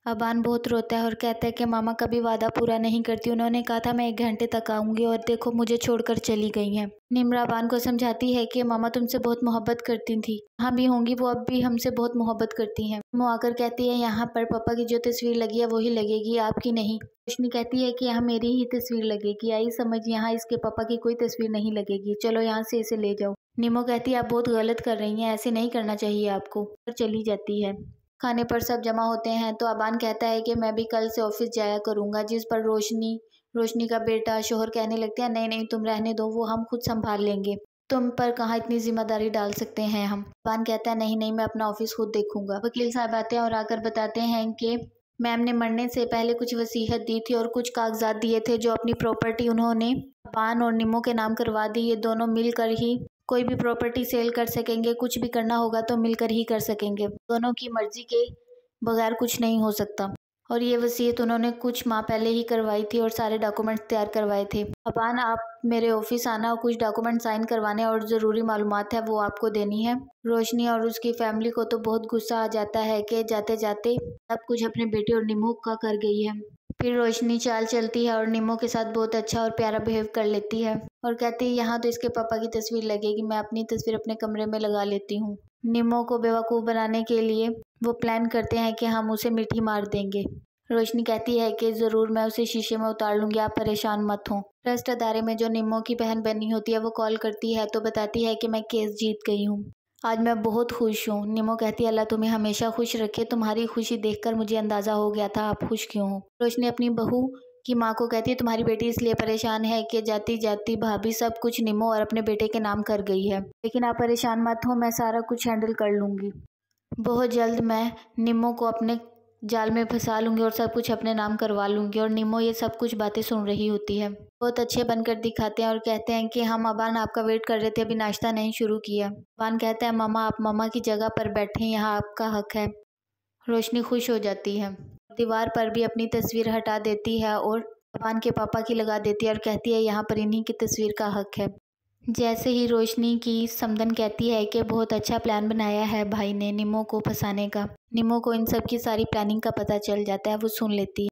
अबान बहुत रोता है और कहता है कि मामा कभी वादा पूरा नहीं करती। उन्होंने कहा था मैं 1 घंटे तक आऊँगी और देखो मुझे छोड़कर चली गई हैं। निम्रा अबान को समझाती है कि मामा तुमसे बहुत मोहब्बत करती थी, जहाँ भी होंगी वो अब भी हमसे बहुत मोहब्बत करती हैं। वो आकर कहती है यहाँ पर पापा की जो तस्वीर लगी है वही लगेगी, आपकी नहीं। रोशनी कहती है कि यहाँ मेरी ही तस्वीर लगेगी, आई समझ, यहाँ इसके पापा की कोई तस्वीर नहीं लगेगी, चलो यहाँ से इसे ले जाओ। निमो कहती है आप बहुत गलत कर रही हैं, ऐसे नहीं करना चाहिए आपको, पर चली जाती है। खाने पर सब जमा होते हैं तो अबान कहता है कि मैं भी कल से ऑफिस जाया करूंगा, जिस पर रोशनी का बेटा शोहर कहने लगते हैं नहीं नहीं तुम रहने दो, वो हम खुद संभाल लेंगे, तुम पर कहाँ इतनी जिम्मेदारी डाल सकते हैं हम। अबान कहता है नहीं नहीं मैं अपना ऑफिस खुद देखूंगा। वकील साहब आते हैं और आकर बताते हैं कि मैम ने मरने से पहले कुछ वसीयत दी थी और कुछ कागजात दिए थे, जो अपनी प्रॉपर्टी उन्होंने अबान और निमो के नाम करवा दी। ये दोनों मिलकर ही कोई भी प्रॉपर्टी सेल कर सकेंगे, कुछ भी करना होगा तो मिलकर ही कर सकेंगे, दोनों की मर्जी के बगैर कुछ नहीं हो सकता। और ये वसीयत उन्होंने कुछ माह पहले ही करवाई थी और सारे डॉक्यूमेंट्स तैयार करवाए थे। अबान आप मेरे ऑफिस आना और कुछ डॉक्यूमेंट साइन करवाने और ज़रूरी मालूमात है वो आपको देनी है। रोशनी और उसकी फैमिली को तो बहुत गुस्सा आ जाता है कि जाते जाते सब कुछ अपने बेटे और निमो का कर गई है। फिर रोशनी चाल चलती है और निमो के साथ बहुत अच्छा और प्यारा बिहेव कर लेती है और कहती है यहाँ तो इसके पापा की तस्वीर लगेगी, मैं अपनी तस्वीर अपने कमरे में लगा लेती हूँ। निमो को बेवकूफ़ बनाने के लिए वो प्लान करते हैं कि हम उसे मिट्टी मार देंगे। रोशनी कहती है कि ज़रूर मैं उसे शीशे में उतार लूँगी, आप परेशान मत हों। ट्रस्ट अदारे में जो निमो की बहन बनी होती है वो कॉल करती है तो बताती है कि मैं केस जीत गई हूँ, आज मैं बहुत खुश हूँ। निमो कहती है अल्लाह तुम्हें हमेशा खुश रखे, तुम्हारी खुशी देखकर मुझे अंदाज़ा हो गया था आप खुश क्यों हो। रोशनी अपनी बहू की माँ को कहती है तुम्हारी बेटी इसलिए परेशान है कि जाती जाती भाभी सब कुछ निमो और अपने बेटे के नाम कर गई है, लेकिन आप परेशान मत हो, मैं सारा कुछ हैंडल कर लूँगी। बहुत जल्द मैं निमो को अपने जाल में फंसा लूँगी और सब कुछ अपने नाम करवा लूँगी। और निमो ये सब कुछ बातें सुन रही होती है, बहुत अच्छे बनकर दिखाते हैं और कहते हैं कि हम अबान आपका वेट कर रहे थे, अभी नाश्ता नहीं शुरू किया। अबान कहता है मामा आप मामा की जगह पर बैठे, यहाँ आपका हक है। रोशनी खुश हो जाती है, दीवार पर भी अपनी तस्वीर हटा देती है और अबान के पापा की लगा देती है और कहती है यहाँ पर इन्हीं की तस्वीर का हक है। जैसे ही रोशनी की समदन कहती है कि बहुत अच्छा प्लान बनाया है भाई ने निमो को फंसाने का। निमो को इन सब की सारी प्लानिंग का पता चल जाता है, वो सुन लेती है।